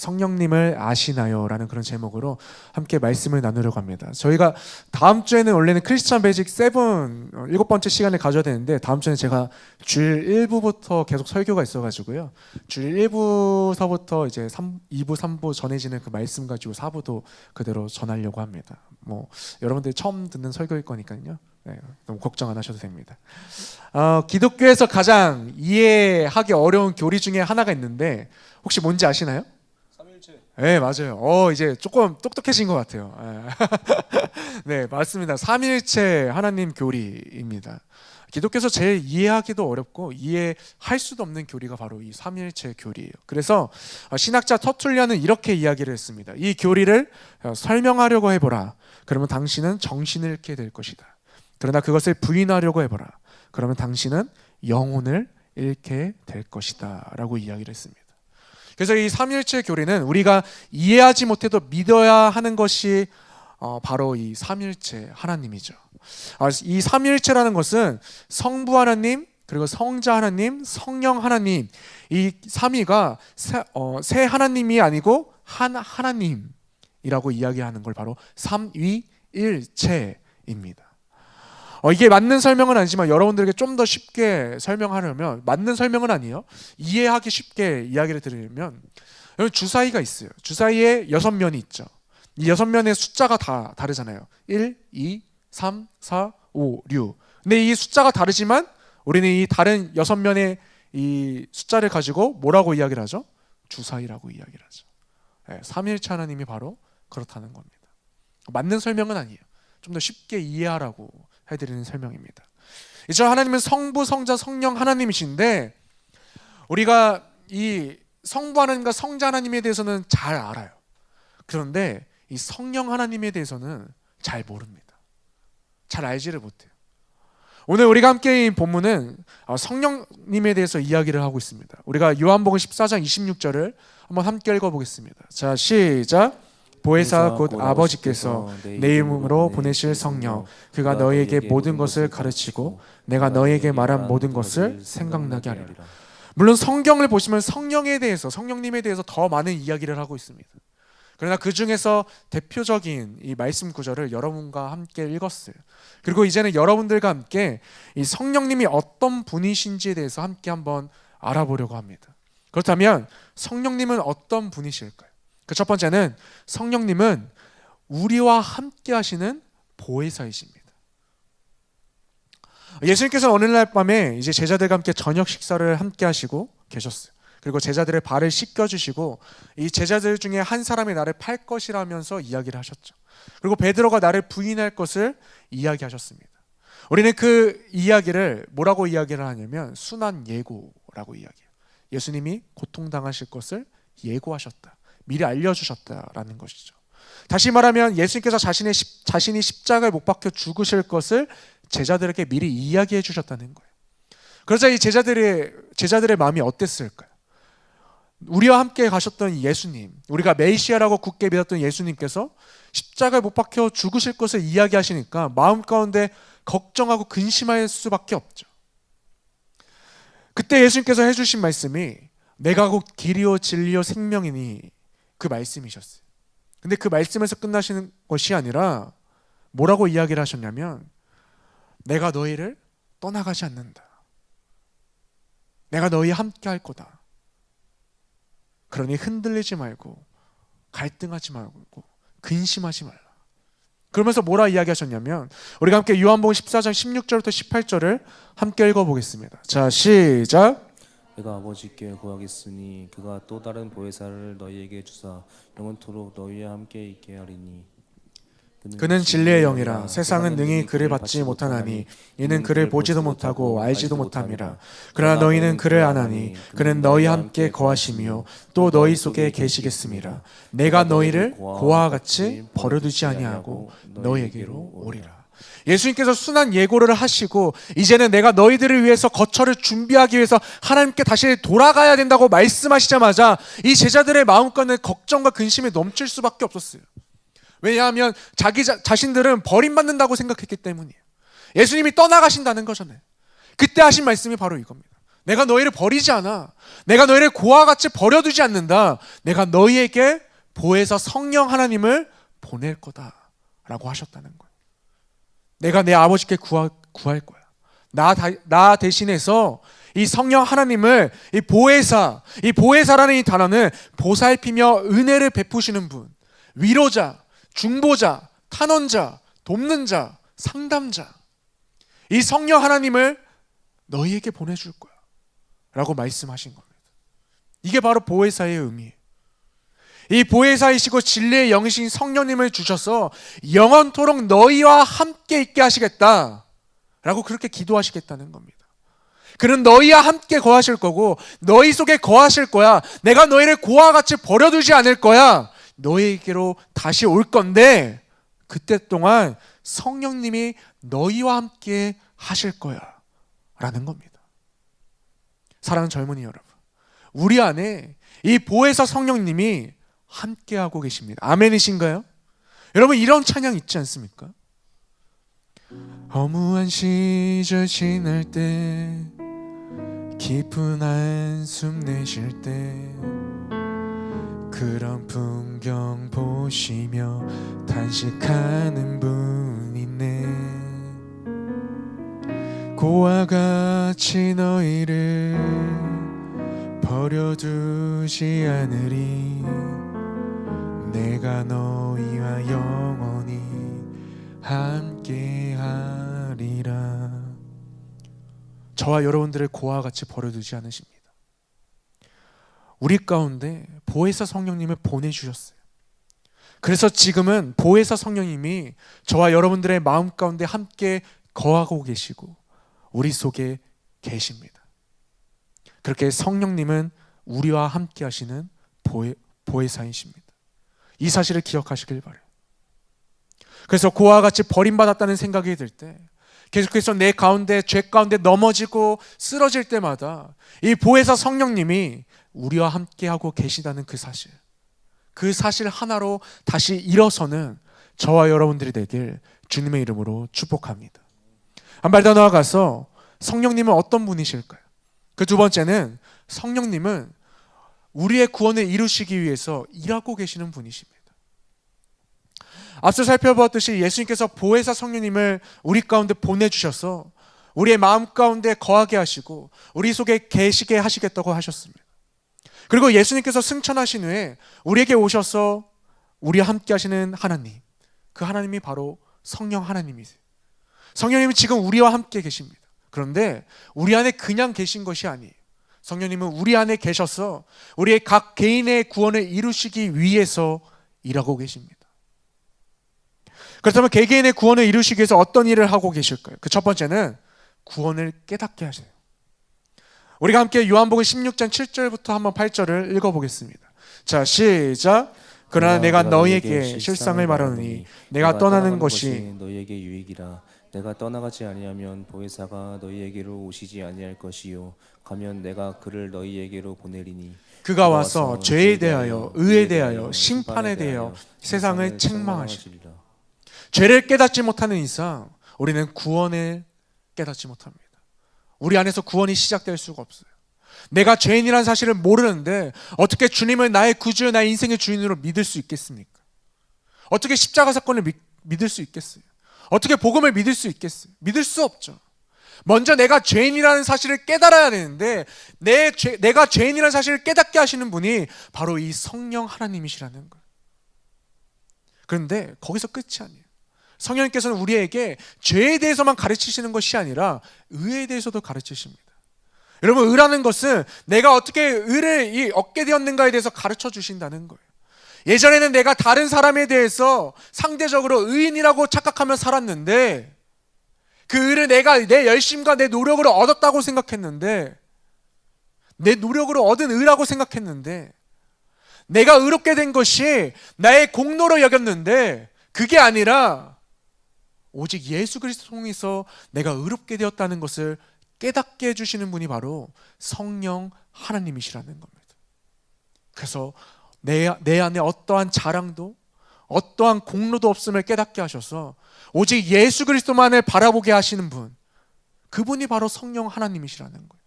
성령님을 아시나요? 라는 그런 제목으로 함께 말씀을 나누려고 합니다. 저희가 다음 주에는 원래는 크리스찬 베이직 7 7번째 시간을 가져야 되는데 다음 주에는 제가 주일 1부부터 계속 설교가 있어가지고요. 주일 1부서부터 이제 2부, 3부 전해지는 그 말씀 가지고 4부도 그대로 전하려고 합니다. 뭐 여러분들이 처음 듣는 설교일 거니까요. 네, 너무 걱정 안 하셔도 됩니다. 기독교에서 가장 이해하기 어려운 교리 중에 하나가 있는데 혹시 뭔지 아시나요? 삼일체. 네, 맞아요. 이제 조금 똑똑해진 것 같아요. 네, 맞습니다. 삼일체 하나님 교리입니다. 기독교에서 제일 이해하기도 어렵고 이해할 수도 없는 교리가 바로 이 삼일체 교리예요. 그래서 신학자 터툴리안은 이렇게 이야기를 했습니다. 이 교리를 설명하려고 해보라. 그러면 당신은 정신을 잃게 될 것이다. 그러나 그것을 부인하려고 해보라. 그러면 당신은 영혼을 잃게 될 것이다 라고 이야기를 했습니다. 그래서 이 삼일체 교리는 우리가 이해하지 못해도 믿어야 하는 것이 바로 이 삼일체 하나님이죠. 이 삼일체라는 것은 성부 하나님, 그리고 성자 하나님, 성령 하나님, 이 삼위가 세 하나님이 아니고 한 하나님이라고 이야기하는 걸 바로 삼위일체입니다. 이게 맞는 설명은 아니지만 여러분들에게 좀 더 쉽게 설명하려면, 맞는 설명은 아니에요. 이해하기 쉽게 이야기를 드리면, 여러분 주사위가 있어요. 주사위에 6면이 있죠. 이 6면의 숫자가 다 다르잖아요. 1, 2, 3, 4, 5, 6. 근데 이 숫자가 다르지만 우리는 이 다른 6면의 이 숫자를 가지고 뭐라고 이야기를 하죠? 주사위라고 이야기를 하죠. 네, 삼일체 하나님이 바로 그렇다는 겁니다. 맞는 설명은 아니에요. 좀 더 쉽게 이해하라고 해드리는 설명입니다. 이제 하나님은 성부, 성자, 성령 하나님이신데 우리가 이 성부 하나님과 성자 하나님에 대해서는 잘 알아요. 그런데 이 성령 하나님에 대해서는 잘 모릅니다. 잘 알지를 못해요. 오늘 우리가 함께 인 본문은 성령님에 대해서 이야기를 하고 있습니다. 우리가 요한복음 14장 26절을 한번 함께 읽어보겠습니다. 자, 시작. 보혜사 곧 아버지께서 내 이름으로 보내실 성령, 그가 너희에게 모든 것을 가르치고 내가 너희에게 말한 모든 것을 생각나게 하리라. 물론 성경을 보시면 성령에 대해서, 성령님에 대해서 더 많은 이야기를 하고 있습니다. 그러나 그 중에서 대표적인 이 말씀 구절을 여러분과 함께 읽었어요. 그리고 이제는 여러분들과 함께 이 성령님이 어떤 분이신지에 대해서 함께 한번 알아보려고 합니다. 그렇다면 성령님은 어떤 분이실까요? 그 첫 번째는 성령님은 우리와 함께 하시는 보혜사이십니다. 예수님께서 어느 날 밤에 이제 제자들과 함께 저녁 식사를 함께 하시고 계셨어요. 그리고 제자들의 발을 씻겨주시고 이 제자들 중에 한 사람이 나를 팔 것이라면서 이야기를 하셨죠. 그리고 베드로가 나를 부인할 것을 이야기하셨습니다. 우리는 그 이야기를 뭐라고 이야기를 하냐면 순한 예고라고 이야기해요. 예수님이 고통당하실 것을 예고하셨다. 미리 알려주셨다라는 것이죠. 다시 말하면 예수님께서 자신이 십자가에 못 박혀 죽으실 것을 제자들에게 미리 이야기해 주셨다는 거예요. 그러자 이 제자들의 마음이 어땠을까요? 우리와 함께 가셨던 예수님, 우리가 메시아라고 굳게 믿었던 예수님께서 십자가에 못 박혀 죽으실 것을 이야기하시니까 마음 가운데 걱정하고 근심할 수밖에 없죠. 그때 예수님께서 해주신 말씀이 내가 곧 길이요 진리요 생명이니 그 말씀이셨어요. 근데 그 말씀에서 끝나시는 것이 아니라 뭐라고 이야기를 하셨냐면 내가 너희를 떠나가지 않는다. 내가 너희와 함께 할 거다. 그러니 흔들리지 말고 갈등하지 말고 근심하지 말라. 그러면서 뭐라 이야기하셨냐면 우리가 함께 요한복음 14장 16절부터 18절을 함께 읽어보겠습니다. 자, 시작. 내가 아버지께 구하겠으니 그가 또 다른 보혜사를 너희에게 주사 영원토록 너희와 함께 있게 하리니 그는 진리의 영이라 세상은 능히 그를 받지 못하나니 이는 그를 보지도 못하고 알지도 못함이라. 그러나 너희는 그를 아나니 그는 너희와 함께 거하시며 또 너희 속에 계시겠음이라. 내가 너희를 고아와 같이 버려두지 아니하고 너희에게로 오리라. 예수님께서 순한 예고를 하시고 이제는 내가 너희들을 위해서 거처를 준비하기 위해서 하나님께 다시 돌아가야 된다고 말씀하시자마자 이 제자들의 마음가는 걱정과 근심에 넘칠 수밖에 없었어요. 왜냐하면 자신들은 버림받는다고 생각했기 때문이에요. 예수님이 떠나가신다는 거잖아요. 그때 하신 말씀이 바로 이겁니다. 내가 너희를 버리지 않아. 내가 너희를 고아와 같이 버려두지 않는다. 내가 너희에게 보혜사 성령 하나님을 보낼 거다 라고 하셨다는 거예요. 내가 내 아버지께 구할 거야. 나 대신해서 이 성령 하나님을 이 보혜사라는 이 단어는 보살피며 은혜를 베푸시는 분, 위로자, 중보자, 탄원자, 돕는 자, 상담자, 이 성령 하나님을 너희에게 보내줄 거야 라고 말씀하신 겁니다. 이게 바로 보혜사의 의미예요. 이 보혜사이시고 진리의 영이신 성령님을 주셔서 영원토록 너희와 함께 있게 하시겠다 라고 그렇게 기도하시겠다는 겁니다. 그는 너희와 함께 거하실 거고 너희 속에 거하실 거야. 내가 너희를 고아와 같이 버려두지 않을 거야. 너희에게로 다시 올 건데 그때 동안 성령님이 너희와 함께 하실 거야 라는 겁니다. 사랑하는 젊은이 여러분, 우리 안에 이 보혜사 성령님이 함께하고 계십니다. 아멘이신가요? 여러분, 이런 찬양 있지 않습니까? 허무한 시절 지날 때, 깊은 한숨 내쉴 때, 그런 풍경 보시며 탄식하는 분 있네. 고와 같이 너희를 버려두지 않으리. 내가 너희와 영원히 함께하리라. 저와 여러분들을 고와 같이 버려두지 않으십니다. 우리 가운데 보혜사 성령님을 보내주셨어요. 그래서 지금은 보혜사 성령님이 저와 여러분들의 마음 가운데 함께 거하고 계시고 우리 속에 계십니다. 그렇게 성령님은 우리와 함께 하시는 보혜사이십니다. 이 사실을 기억하시길 바라요. 그래서 고아와 같이 버림받았다는 생각이 들 때, 계속해서 내 가운데 죄 가운데 넘어지고 쓰러질 때마다 이 보혜사 성령님이 우리와 함께하고 계시다는 그 사실 하나로 다시 일어서는 저와 여러분들이 되길 주님의 이름으로 축복합니다. 한 발 더 나아가서 성령님은 어떤 분이실까요? 그 두 번째는 성령님은 우리의 구원을 이루시기 위해서 일하고 계시는 분이십니다. 앞서 살펴보았듯이 예수님께서 보혜사 성령님을 우리 가운데 보내주셔서 우리의 마음 가운데 거하게 하시고 우리 속에 계시게 하시겠다고 하셨습니다. 그리고 예수님께서 승천하신 후에 우리에게 오셔서 우리와 함께 하시는 하나님, 그 하나님이 바로 성령 하나님이세요. 성령님은 지금 우리와 함께 계십니다. 그런데 우리 안에 그냥 계신 것이 아니에요. 성령님은 우리 안에 계셔서 우리의 각 개인의 구원을 이루시기 위해서 일하고 계십니다. 그렇다면 개개인의 구원을 이루시기 위해서 어떤 일을 하고 계실까요? 그 첫 번째는 구원을 깨닫게 하세요. 우리가 함께 요한복음 16장 7절부터 한번 8절을 읽어보겠습니다. 자, 시작. 그러나 내가 너희에게 실상을 말하노니 내가 떠나는 것이 너희에게 유익이라. 내가 떠나가지 아니하면 보혜사가 너희에게로 오시지 아니할 것이요 가면 내가 그를 너희에게로 보내리니 그가 와서 죄에 대하여 의에 대하여 심판에 대하여 세상을 책망하시리라. 죄를 깨닫지 못하는 이상 우리는 구원을 깨닫지 못합니다. 우리 안에서 구원이 시작될 수가 없어요. 내가 죄인이라는 사실을 모르는데 어떻게 주님을 나의 구주, 나의 인생의 주인으로 믿을 수 있겠습니까? 어떻게 십자가 사건을 믿을 수 있겠어요? 어떻게 복음을 믿을 수 있겠어요? 믿을 수 없죠. 먼저 내가 죄인이라는 사실을 깨달아야 되는데 내가 죄인이라는 사실을 깨닫게 하시는 분이 바로 이 성령 하나님이시라는 거예요. 그런데 거기서 끝이 아니에요. 성령님께서는 우리에게 죄에 대해서만 가르치시는 것이 아니라 의에 대해서도 가르치십니다. 여러분, 의라는 것은 내가 어떻게 의를 얻게 되었는가에 대해서 가르쳐 주신다는 거예요. 예전에는 내가 다른 사람에 대해서 상대적으로 의인이라고 착각하며 살았는데 그 의를 내가 내 열심과 내 노력으로 얻었다고 생각했는데, 내 노력으로 얻은 의라고 생각했는데, 내가 의롭게 된 것이 나의 공로로 여겼는데 그게 아니라 오직 예수 그리스도 통해서 내가 의롭게 되었다는 것을 깨닫게 해주시는 분이 바로 성령 하나님이시라는 겁니다. 그래서 내 안에 어떠한 자랑도 어떠한 공로도 없음을 깨닫게 하셔서 오직 예수 그리스도만을 바라보게 하시는 분, 그분이 바로 성령 하나님이시라는 거예요.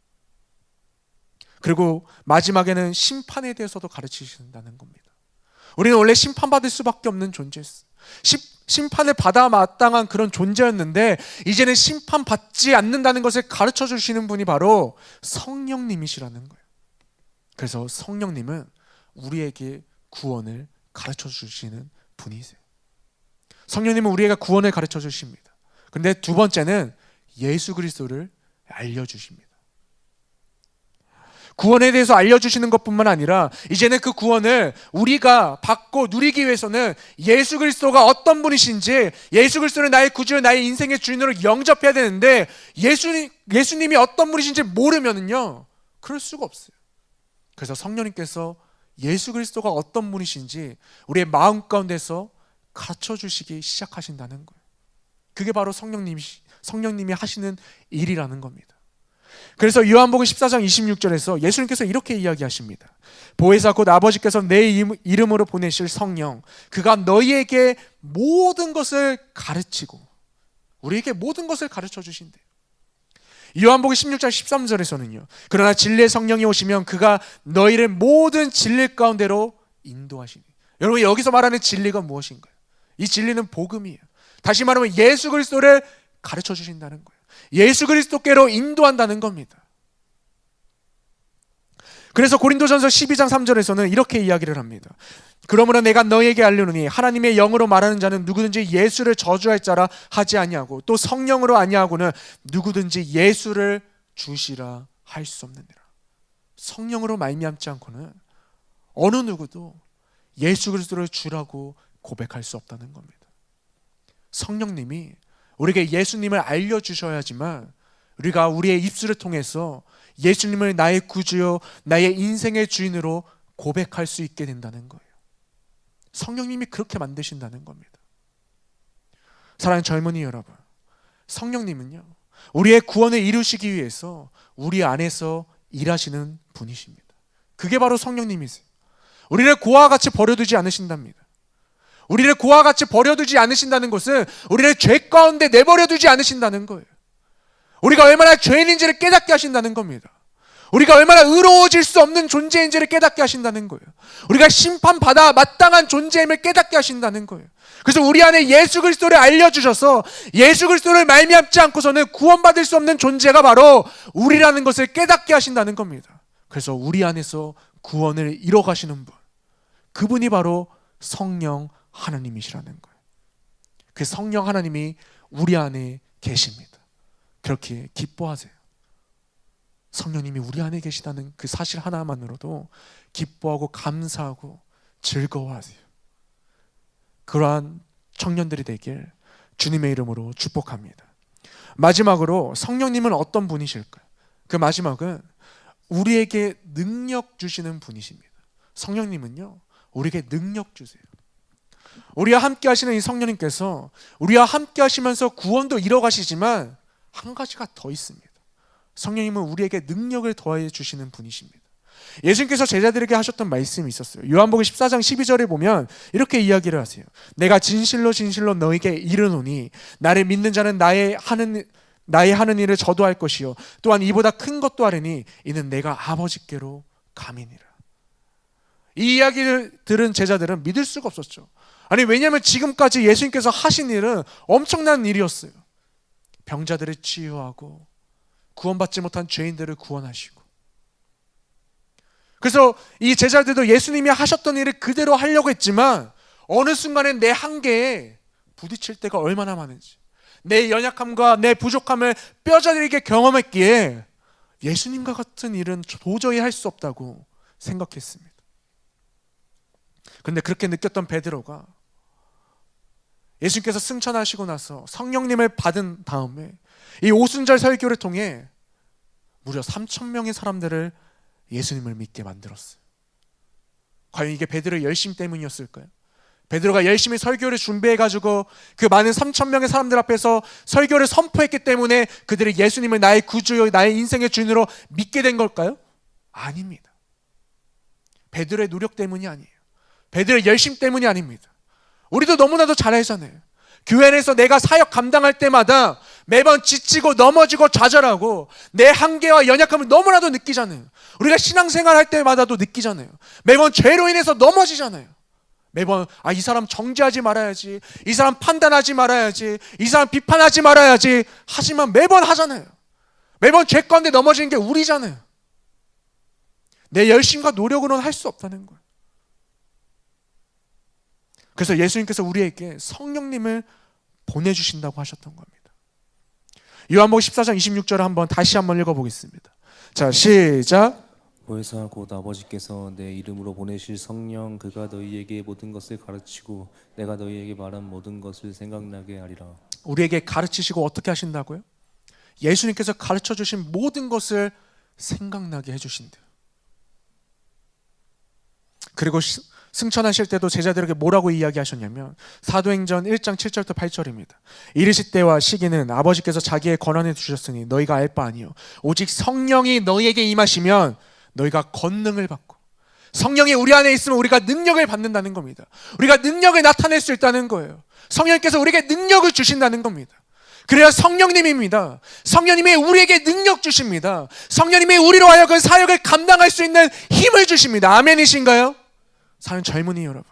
그리고 마지막에는 심판에 대해서도 가르치신다는 겁니다. 우리는 원래 심판받을 수밖에 없는 존재였어요. 심판을 받아 마땅한 그런 존재였는데 이제는 심판받지 않는다는 것을 가르쳐 주시는 분이 바로 성령님이시라는 거예요. 그래서 성령님은 우리에게 구원을 가르쳐 주시는 분이세요. 성령님은 우리에게 구원을 가르쳐 주십니다. 근데 두 번째는 예수 그리스도를 알려주십니다. 구원에 대해서 알려주시는 것뿐만 아니라 이제는 그 구원을 우리가 받고 누리기 위해서는 예수 그리스도가 어떤 분이신지, 예수 그리스도를 나의 구주요 나의 인생의 주인으로 영접해야 되는데 예수님이 어떤 분이신지 모르면은요 그럴 수가 없어요. 그래서 성령님께서 예수 그리스도가 어떤 분이신지 우리의 마음 가운데서 가르쳐 주시기 시작하신다는 거예요. 그게 바로 성령님이 하시는 일이라는 겁니다. 그래서 요한복음 14장 26절에서 예수님께서 이렇게 이야기하십니다. 보혜사 곧 아버지께서 내 이름으로 보내실 성령, 그가 너희에게 모든 것을 가르치고 우리에게 모든 것을 가르쳐 주신대요. 요한복음 16장 13절에서는요, 그러나 진리의 성령이 오시면 그가 너희를 모든 진리 가운데로 인도하시니. 여러분, 여기서 말하는 진리가 무엇인가요? 이 진리는 복음이에요. 다시 말하면 예수 그리스도를 가르쳐 주신다는 거예요. 예수 그리스도께로 인도한다는 겁니다. 그래서 고린도전서 12장 3절에서는 이렇게 이야기를 합니다. 그러므로 내가 너희에게 알려노니 하나님의 영으로 말하는 자는 누구든지 예수를 저주할 자라 하지 아니하고 또 성령으로 아니하고는 누구든지 예수를 주시라 할 수 없느니라. 성령으로 말미암지 않고는 어느 누구도 예수 그리스도를 주라고 고백할 수 없다는 겁니다. 성령님이 우리에게 예수님을 알려주셔야지만 우리가 우리의 입술을 통해서 예수님을 나의 구주요 나의 인생의 주인으로 고백할 수 있게 된다는 거예요. 성령님이 그렇게 만드신다는 겁니다. 사랑하는 젊은이 여러분, 성령님은요 우리의 구원을 이루시기 위해서 우리 안에서 일하시는 분이십니다. 그게 바로 성령님이세요. 우리를 고아와 같이 버려두지 않으신답니다. 우리를 고아와 같이 버려두지 않으신다는 것은 우리를 죄 가운데 내버려두지 않으신다는 거예요. 우리가 얼마나 죄인인지를 깨닫게 하신다는 겁니다. 우리가 얼마나 의로워질 수 없는 존재인지를 깨닫게 하신다는 거예요. 우리가 심판받아 마땅한 존재임을 깨닫게 하신다는 거예요. 그래서 우리 안에 예수 그리스도를 알려주셔서 예수 그리스도를 말미암지 않고서는 구원받을 수 없는 존재가 바로 우리라는 것을 깨닫게 하신다는 겁니다. 그래서 우리 안에서 구원을 이뤄가시는 분, 그분이 바로 성령 하나님이시라는 거예요. 그 성령 하나님이 우리 안에 계십니다. 그렇게 기뻐하세요. 성령님이 우리 안에 계시다는 그 사실 하나만으로도 기뻐하고 감사하고 즐거워하세요. 그러한 청년들이 되길 주님의 이름으로 축복합니다. 마지막으로 성령님은 어떤 분이실까요? 그 마지막은 우리에게 능력 주시는 분이십니다. 성령님은요 우리에게 능력 주세요. 우리와 함께 하시는 이 성령님께서 우리와 함께 하시면서 구원도 이뤄가시지만 한 가지가 더 있습니다. 성령님은 우리에게 능력을 더해 주시는 분이십니다. 예수님께서 제자들에게 하셨던 말씀이 있었어요. 요한복음 14장 12절에 보면 이렇게 이야기를 하세요. 내가 진실로 진실로 너에게 이르노니 나를 믿는 자는 나의 하는 일을 저도 할 것이요 또한 이보다 큰 것도 하리니 이는 내가 아버지께로 감이니라. 이 이야기를 들은 제자들은 믿을 수가 없었죠. 아니, 왜냐하면 지금까지 예수님께서 하신 일은 엄청난 일이었어요. 병자들을 치유하고 구원받지 못한 죄인들을 구원하시고. 그래서 이 제자들도 예수님이 하셨던 일을 그대로 하려고 했지만 어느 순간에 내 한계에 부딪힐 때가 얼마나 많은지, 내 연약함과 내 부족함을 뼈저리게 경험했기에 예수님과 같은 일은 도저히 할 수 없다고 생각했습니다. 그런데 그렇게 느꼈던 베드로가 예수님께서 승천하시고 나서 성령님을 받은 다음에 이 오순절 설교를 통해 무려 3,000명의 사람들을 예수님을 믿게 만들었어요. 과연 이게 베드로의 열심 때문이었을까요? 베드로가 열심히 설교를 준비해가지고 그 많은 3,000명의 사람들 앞에서 설교를 선포했기 때문에 그들이 예수님을 나의 구주요 나의 인생의 주인으로 믿게 된 걸까요? 아닙니다. 베드로의 노력 때문이 아니에요. 베드로의 열심 때문이 아닙니다. 우리도 너무나도 잘 알잖아요. 교회 안에서 내가 사역 감당할 때마다 매번 지치고 넘어지고 좌절하고 내 한계와 연약함을 너무나도 느끼잖아요. 우리가 신앙생활 할 때마다도 느끼잖아요. 매번 죄로 인해서 넘어지잖아요. 매번 이 사람 정죄하지 말아야지, 이 사람 판단하지 말아야지, 이 사람 비판하지 말아야지 하지만 매번 하잖아요. 매번 죄 가운데 넘어지는 게 우리잖아요. 내 열심과 노력으로는 할 수 없다는 거예요. 그래서 예수님께서 우리에게 성령님을 보내주신다고 하셨던 겁니다. 요한복음 14장 26절을 한번 다시 한번 읽어보겠습니다. 자, 시작. 보혜사 곧 아버지께서 내 이름으로 보내실 성령 그가 너희에게 모든 것을 가르치고 내가 너희에게 말한 모든 것을 생각나게 하리라. 우리에게 가르치시고 어떻게 하신다고요? 예수님께서 가르쳐주신 모든 것을 생각나게 해주신대요. 그리고 승천하실 때도 제자들에게 뭐라고 이야기하셨냐면 사도행전 1장 7절부터 8절입니다. 이르실 때와 시기는 아버지께서 자기의 권한에 주셨으니 너희가 알 바 아니요 오직 성령이 너희에게 임하시면 너희가 권능을 받고, 성령이 우리 안에 있으면 우리가 능력을 받는다는 겁니다. 우리가 능력을 나타낼 수 있다는 거예요. 성령께서 우리에게 능력을 주신다는 겁니다. 그래야 성령님입니다. 성령님이 우리에게 능력 주십니다. 성령님이 우리로 하여금 사역을 감당할 수 있는 힘을 주십니다. 아멘이신가요? 사는 젊은이 여러분,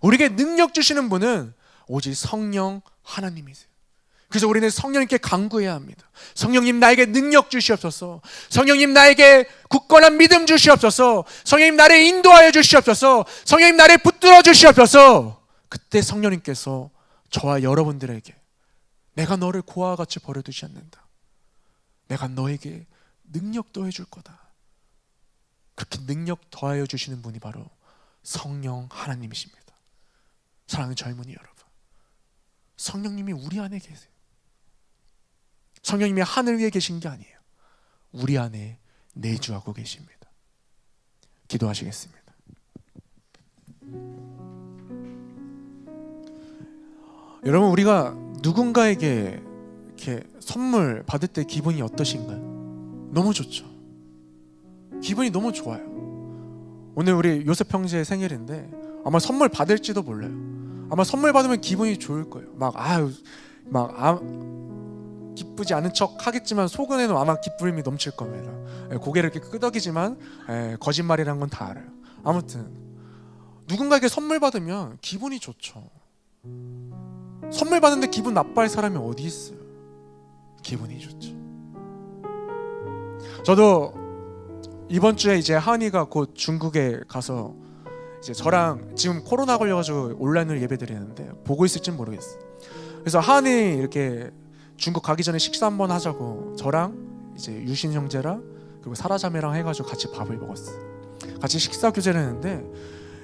우리에게 능력 주시는 분은 오직 성령 하나님이세요. 그래서 우리는 성령님께 간구해야 합니다. 성령님 나에게 능력 주시옵소서. 성령님 나에게 굳건한 믿음 주시옵소서. 성령님 나를 인도하여 주시옵소서. 성령님 나를 붙들어 주시옵소서. 그때 성령님께서 저와 여러분들에게 내가 너를 고아와 같이 버려두지 않는다, 내가 너에게 능력 더해줄 거다, 그렇게 능력 더하여 주시는 분이 바로 성령 하나님이십니다. 사랑하는 젊은이 여러분, 성령님이 우리 안에 계세요. 성령님이 하늘 위에 계신 게 아니에요. 우리 안에 내주하고 계십니다. 기도하시겠습니다. 여러분, 우리가 누군가에게 이렇게 선물 받을 때 기분이 어떠신가요? 너무 좋죠. 기분이 너무 좋아요. 오늘 우리 요셉 형제의 생일인데 아마 선물 받을지도 몰라요. 아마 선물 받으면 기분이 좋을 거예요. 기쁘지 않은 척 하겠지만 속은에는 아마 기쁨이 넘칠 겁니다. 고개를 이렇게 끄덕이지만 거짓말이란 건 다 알아요. 아무튼 누군가에게 선물 받으면 기분이 좋죠. 선물 받는데 기분 나빠할 사람이 어디 있어요? 기분이 좋죠. 저도 이번 주에 이제 하은이가 곧 중국에 가서 이제 저랑 지금 코로나 걸려가지고 온라인으로 예배드리는데 보고 있을진 모르겠어요. 그래서 하은이 이렇게 중국 가기 전에 식사 한번 하자고 저랑 이제 유신 형제랑 그리고 사라자매랑 해가지고 같이 밥을 먹었어요. 같이 식사 교제를 했는데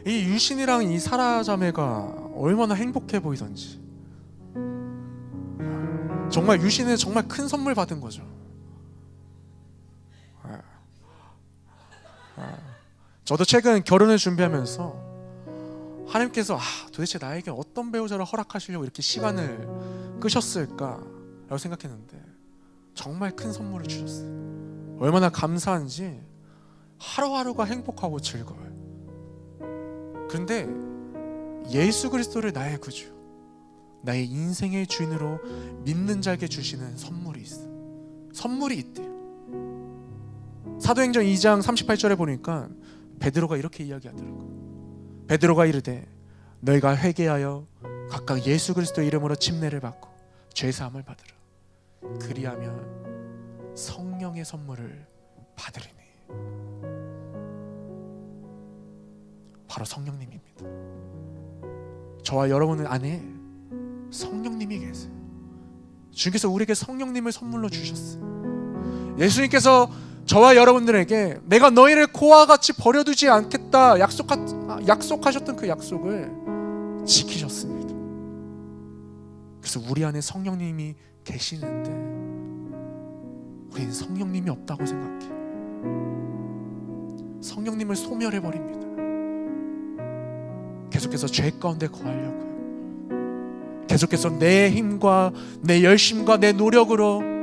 이 유신이랑 이 사라자매가 얼마나 행복해 보이던지, 정말 유신은 정말 큰 선물 받은 거죠. 저도 최근 결혼을 준비하면서 하나님께서 도대체 나에게 어떤 배우자를 허락하시려고 이렇게 시간을 끄셨을까 라고 생각했는데 정말 큰 선물을 주셨어요. 얼마나 감사한지 하루하루가 행복하고 즐거워요. 그런데 예수 그리스도를 나의 구주, 나의 인생의 주인으로 믿는 자에게 주시는 선물이 있어요. 선물이 있대요. 사도행전 2장 38절에 보니까 베드로가 이렇게 이야기하더라고요. 베드로가 이르되 너희가 회개하여 각각 예수 그리스도의 이름으로 침례를 받고 죄사함을 받으라. 그리하면 성령의 선물을 받으리니. 바로 성령님입니다. 저와 여러분 안에 성령님이 계세요. 주님께서 우리에게 성령님을 선물로 주셨어요. 예수님께서 저와 여러분들에게 내가 너희를 고아와 같이 버려두지 않겠다 약속하셨던 그 약속을 지키셨습니다. 그래서 우리 안에 성령님이 계시는데 우리는 성령님이 없다고 생각해. 성령님을 소멸해버립니다. 계속해서 죄 가운데 거하려고요. 계속해서 내 힘과 내 열심과 내 노력으로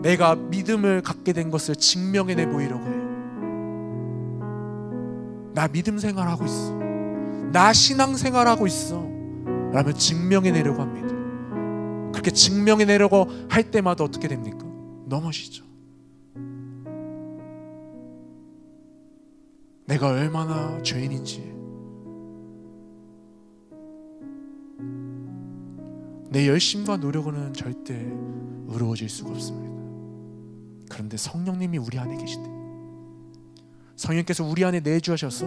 내가 믿음을 갖게 된 것을 증명해내 보이려고 해요. 나 믿음 생활하고 있어, 나 신앙 생활하고 있어 라며 증명해내려고 합니다. 그렇게 증명해내려고 할 때마다 어떻게 됩니까? 넘어지죠. 내가 얼마나 죄인인지, 내 열심과 노력으로는 절대 의로워질 수가 없습니다. 그런데 성령님이 우리 안에 계신대. 성령께서 우리 안에 내주하셔서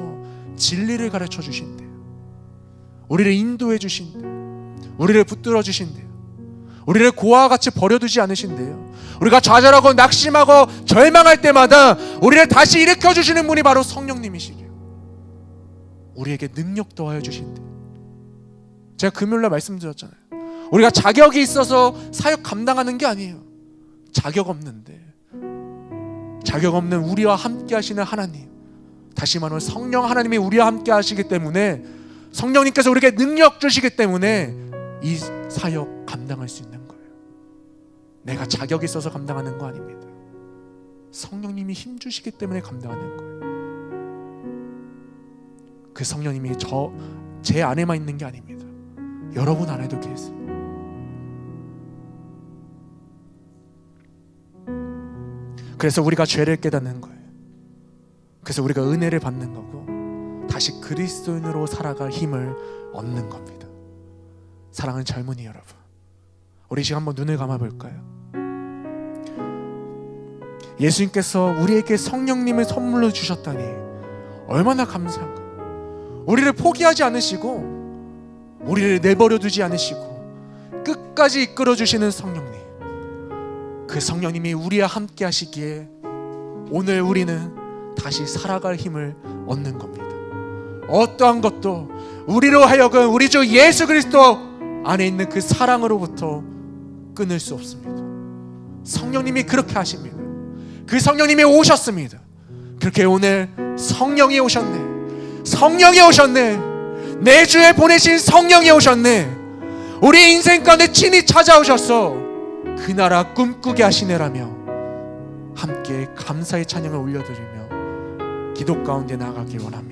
진리를 가르쳐 주신대요. 우리를 인도해 주신대요. 우리를 붙들어 주신대요. 우리를 고아와 같이 버려두지 않으신대요. 우리가 좌절하고 낙심하고 절망할 때마다 우리를 다시 일으켜 주시는 분이 바로 성령님이시래요. 우리에게 능력 더하여 주신대요. 제가 금요일날 말씀드렸잖아요. 우리가 자격이 있어서 사역 감당하는 게 아니에요. 자격 없는데, 자격 없는 우리와 함께 하시는 하나님, 다시 말하면 성령 하나님이 우리와 함께 하시기 때문에, 성령님께서 우리에게 능력 주시기 때문에 이 사역 감당할 수 있는 거예요. 내가 자격이 있어서 감당하는 거 아닙니다. 성령님이 힘 주시기 때문에 감당하는 거예요. 그 성령님이 제 안에만 있는 게 아닙니다. 여러분 안에도 계세요. 그래서 우리가 죄를 깨닫는 거예요. 그래서 우리가 은혜를 받는 거고, 다시 그리스도인으로 살아갈 힘을 얻는 겁니다. 사랑하는 젊은이 여러분, 우리 지금 한번 눈을 감아 볼까요? 예수님께서 우리에게 성령님을 선물로 주셨다니 얼마나 감사한가요? 우리를 포기하지 않으시고, 우리를 내버려 두지 않으시고 끝까지 이끌어 주시는 성령님, 그 성령님이 우리와 함께 하시기에 오늘 우리는 다시 살아갈 힘을 얻는 겁니다. 어떠한 것도 우리로 하여금 우리 주 예수 그리스도 안에 있는 그 사랑으로부터 끊을 수 없습니다. 성령님이 그렇게 하십니다. 그 성령님이 오셨습니다. 그렇게 오늘 성령이 오셨네. 성령이 오셨네. 내 주에 보내신 성령이 오셨네. 우리 인생 가운데 친히 찾아오셔서 그 나라 꿈꾸게 하시네라며 함께 감사의 찬양을 올려드리며 기도 가운데 나아가길 원합니다.